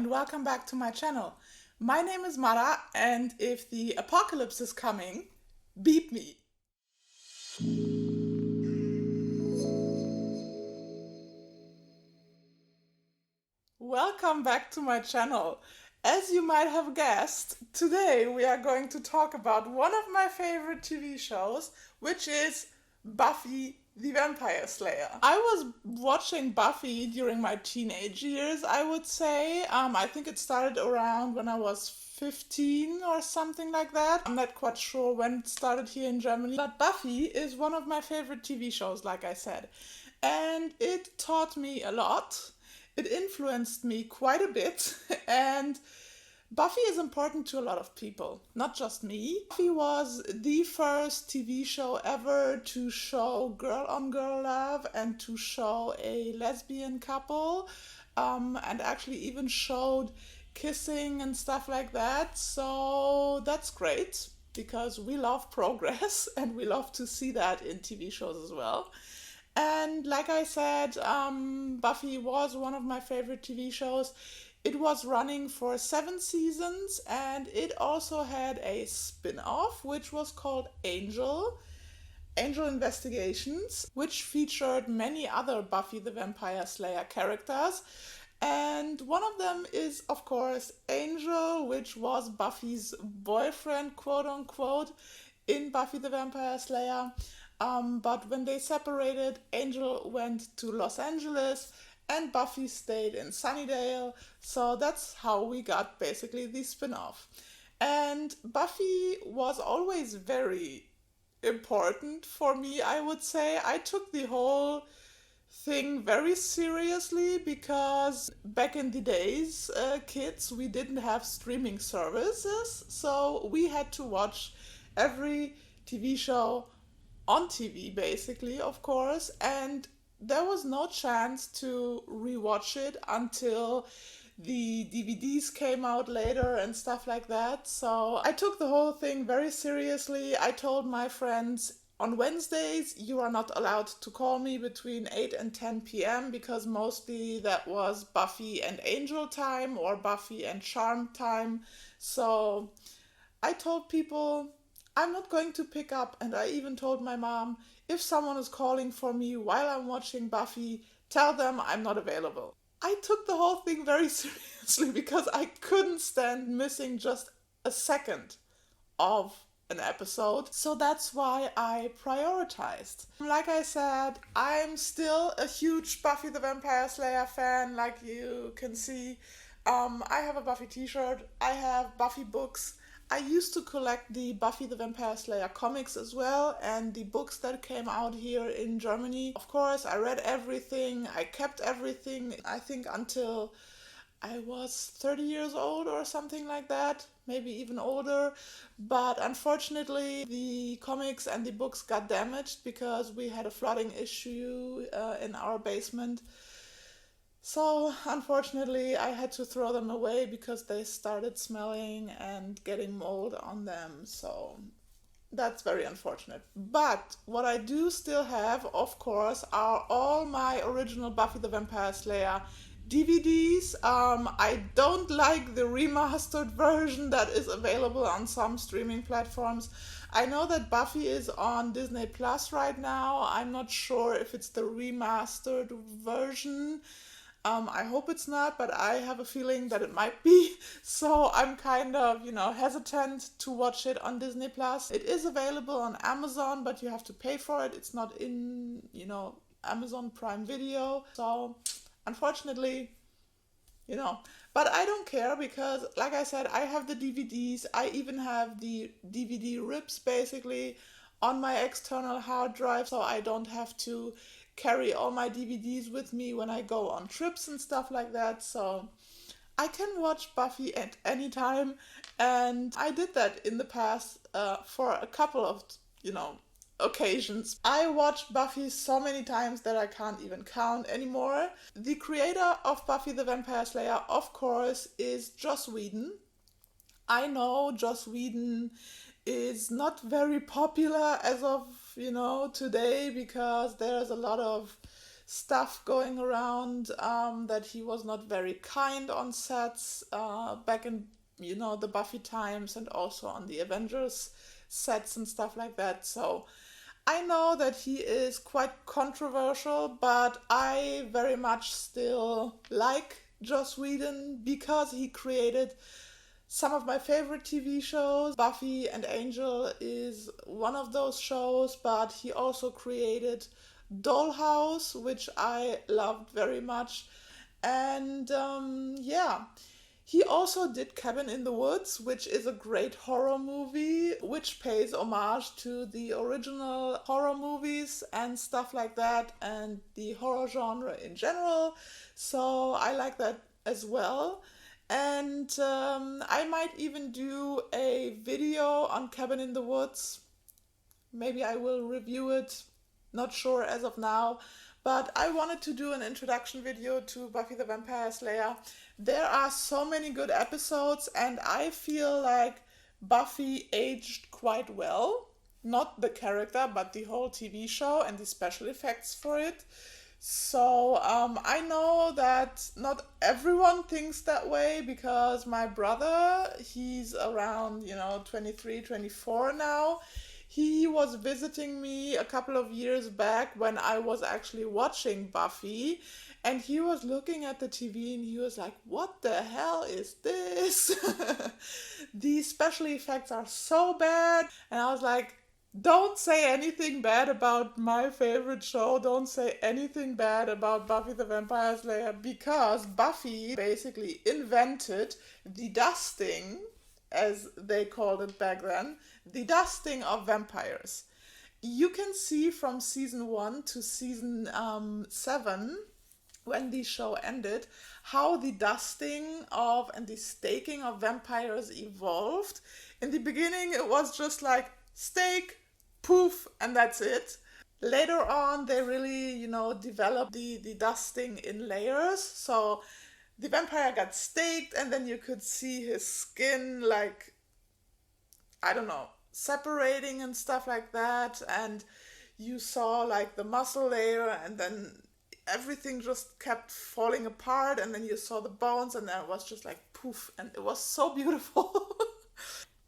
and welcome back to my channel. My name is Mara, and if the apocalypse is coming, beep me. Welcome back to my channel. As you might have guessed, today we are going to talk about one of my favorite TV shows, which is Buffy the Vampire Slayer. I was watching Buffy during my teenage years, I would say. I think it started around when I was 15 or something like that. I'm not quite sure when it started here in Germany. But Buffy is one of my favorite TV shows, like I said. And it taught me a lot. It influenced me quite a bit. And Buffy is important to a lot of people, not just me. Buffy was the first TV show ever to show girl-on-girl love and to show a lesbian couple, and actually even showed kissing and stuff like that. So that's great, because we love progress and we love to see that in TV shows as well. And like I said, Buffy was one of my favorite TV shows. It was running for 7 seasons, and it also had a spin-off which was called Angel Investigations, which featured many other Buffy the Vampire Slayer characters. And one of them is, of course, Angel, which was Buffy's boyfriend, quote-unquote, in Buffy the Vampire Slayer. But when they separated, Angel went to Los Angeles and Buffy stayed in Sunnydale. So that's how we got basically the spin-off. And Buffy was always very important for me, I would say. I took the whole thing very seriously because back in the days, kids, we didn't have streaming services. So we had to watch every TV show on TV, basically, of course, and there was no chance to rewatch it until the DVDs came out later and stuff like that. So I took the whole thing very seriously. I told my friends, on Wednesdays, you are not allowed to call me between 8 and 10 p.m. because mostly that was Buffy and Angel time or Buffy and Charm time. So I told people, I'm not going to pick up, and I even told my mom, if someone is calling for me while I'm watching Buffy, tell them I'm not available. I took the whole thing very seriously because I couldn't stand missing just a second of an episode. So that's why I prioritized. Like I said, I'm still a huge Buffy the Vampire Slayer fan, like you can see. I have a Buffy t-shirt, I have Buffy books. I used to collect the Buffy the Vampire Slayer comics as well, and the books that came out here in Germany. Of course, I read everything, I kept everything, I think until I was 30 years old or something like that, maybe even older. But unfortunately, the comics and the books got damaged because we had a flooding issue in our basement. So, unfortunately, I had to throw them away because they started smelling and getting mold on them. So, that's very unfortunate. But what I do still have, of course, are all my original Buffy the Vampire Slayer DVDs. I don't like the remastered version that is available on some streaming platforms. I know that Buffy is on Disney Plus right now. I'm not sure if it's the remastered version. I hope it's not, but I have a feeling that it might be. So I'm kind of, hesitant to watch it on Disney Plus. It is available on Amazon, but you have to pay for it. It's not in, Amazon Prime Video. So unfortunately, but I don't care because, like I said, I have the DVDs. I even have the DVD rips basically on my external hard drive, so I don't have to carry all my DVDs with me when I go on trips and stuff like that. So I can watch Buffy at any time, and I did that in the past for a couple of, occasions. I watched Buffy so many times that I can't even count anymore. The creator of Buffy the Vampire Slayer, of course, is Joss Whedon. I know Joss Whedon is not very popular as of, today, because there's a lot of stuff going around, that he was not very kind on sets back in, the Buffy times, and also on the Avengers sets and stuff like that. So I know that he is quite controversial, but I very much still like Joss Whedon because he created some of my favorite TV shows. Buffy and Angel is one of those shows, but he also created Dollhouse, which I loved very much. And he also did Cabin in the Woods, which is a great horror movie, which pays homage to the original horror movies and stuff like that, and the horror genre in general. So I like that as well. And I might even do a video on Cabin in the Woods. Maybe I will review it. Not sure as of now. But I wanted to do an introduction video to Buffy the Vampire Slayer. There are so many good episodes, and I feel like Buffy aged quite well. Not the character, but the whole TV show and the special effects for it. So I know that not everyone thinks that way, because my brother, he's around, 23, 24 now. He was visiting me a couple of years back when I was actually watching Buffy, and he was looking at the TV and he was like, what the hell is this? These special effects are so bad. And I was like, don't say anything bad about my favorite show. Don't say anything bad about Buffy the Vampire Slayer, because Buffy basically invented the dusting, as they called it back then, the dusting of vampires. You can see from season 1 to season 7, when the show ended, how the dusting of and the staking of vampires evolved. In the beginning, it was just like stake, poof, and that's it. Later on, they really, developed the dusting in layers. So the vampire got staked, and then you could see his skin, like, I don't know, separating and stuff like that. And you saw like the muscle layer, and then everything just kept falling apart, and then you saw the bones, and then it was just like poof, and it was so beautiful.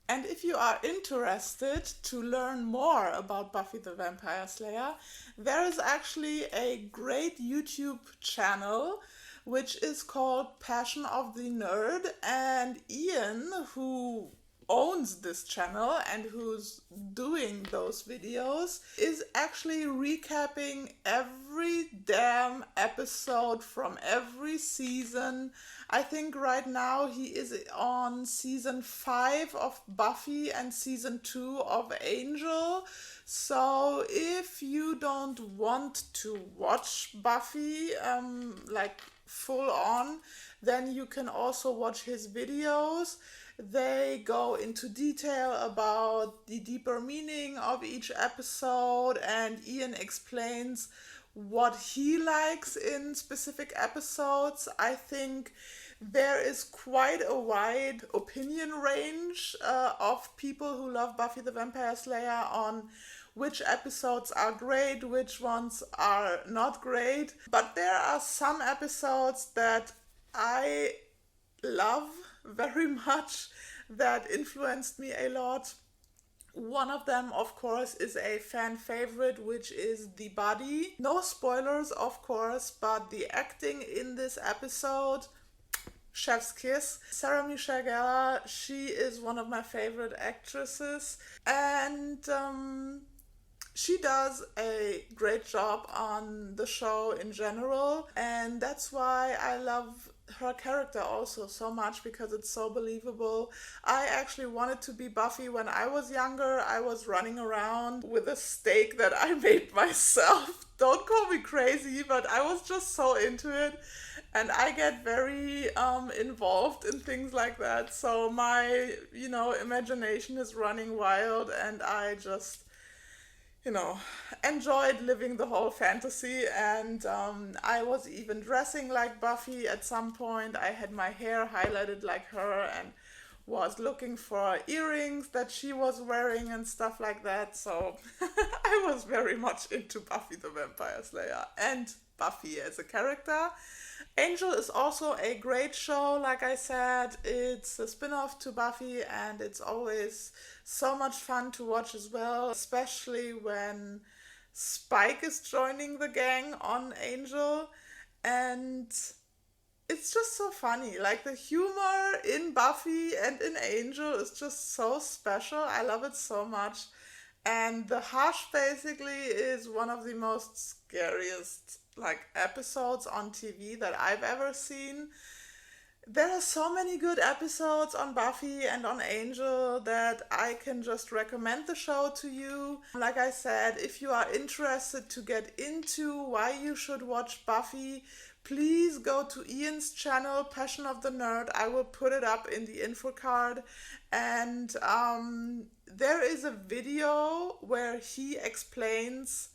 And if you are interested to learn more about Buffy the Vampire Slayer, there is actually a great YouTube channel which is called Passion of the Nerd, and Ian, who owns this channel and who's doing those videos, is actually recapping every damn episode from every season. I think right now he is on season 5 of Buffy and season 2 of Angel. So if you don't want to watch Buffy like full on, then you can also watch his videos. They go into detail about the deeper meaning of each episode, and Ian explains what he likes in specific episodes. I think there is quite a wide opinion range of people who love Buffy the Vampire Slayer on which episodes are great, which ones are not great. But there are some episodes that I love very much, that influenced me a lot. One of them, of course, is a fan favorite, which is The Body. No spoilers, of course, but the acting in this episode, chef's kiss. Sarah Michelle Gellar, she is one of my favorite actresses, and she does a great job on the show in general, and that's why I love her character also so much, because it's so believable. I actually wanted to be Buffy when I was younger. I was running around with a stake that I made myself. Don't call me crazy, but I was just so into it, and I get very involved in things like that. So my, imagination is running wild, and I just enjoyed living the whole fantasy. And I was even dressing like Buffy at some point. I had my hair highlighted like her and was looking for earrings that she was wearing and stuff like that. So I was very much into Buffy the Vampire Slayer and Buffy as a character. Angel is also a great show, like I said. It's a spin-off to Buffy and it's always so much fun to watch as well, especially when Spike is joining the gang on Angel. And it's just so funny. Like, the humor in Buffy and in Angel is just so special. I love it so much. And the Hush basically is one of the most scariest episodes on TV that I've ever seen. There are so many good episodes on Buffy and on Angel that I can just recommend the show to you. Like I said, if you are interested to get into why you should watch Buffy, please go to Ian's channel, Passion of the Nerd. I will put it up in the info card. And there is a video where he explains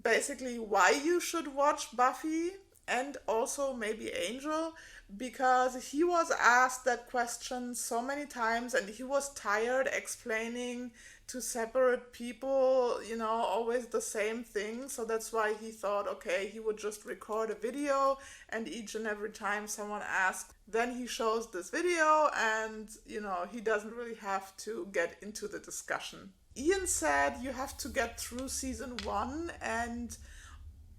basically why you should watch Buffy and also maybe Angel, because he was asked that question so many times and he was tired explaining to separate people, always the same thing. So that's why he thought, okay, he would just record a video and each and every time someone asked, then he shows this video and, he doesn't really have to get into the discussion. Ian said you have to get through season 1 and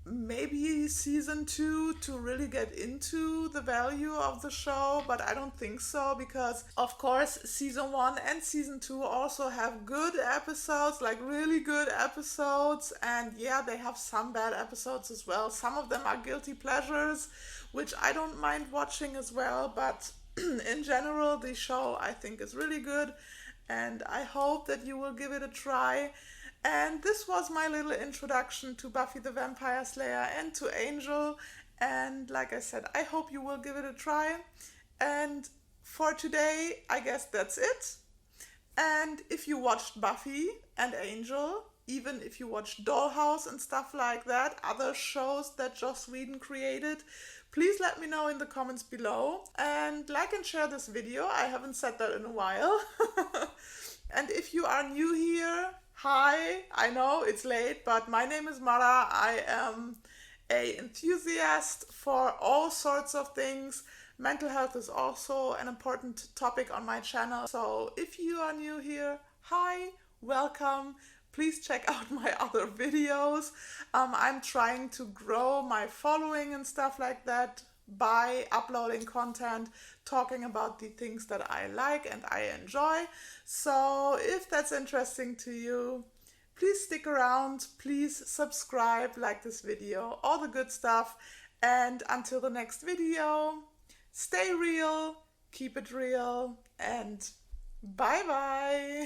maybe season 2 to really get into the value of the show, but I don't think so, because of course season 1 and season 2 also have good episodes, really good episodes, and yeah, they have some bad episodes as well. Some of them are guilty pleasures, which I don't mind watching as well, but in general the show I think is really good and I hope that you will give it a try. And this was my little introduction to Buffy the Vampire Slayer and to Angel. And like I said, I hope you will give it a try. And for today, I guess that's it. And if you watched Buffy and Angel, even if you watched Dollhouse and stuff like that, other shows that Joss Whedon created, please let me know in the comments below. And like and share this video. I haven't said that in a while. And if you are new here, hi, I know it's late, but my name is Mara. I am an enthusiast for all sorts of things. Mental health is also an important topic on my channel. So if you are new here, hi, welcome. Please check out my other videos. I'm trying to grow my following and stuff like that by uploading content, talking about the things that I like and I enjoy. So if that's interesting to you, please stick around, please subscribe, like this video, all the good stuff. And until the next video, stay real, keep it real, and bye bye.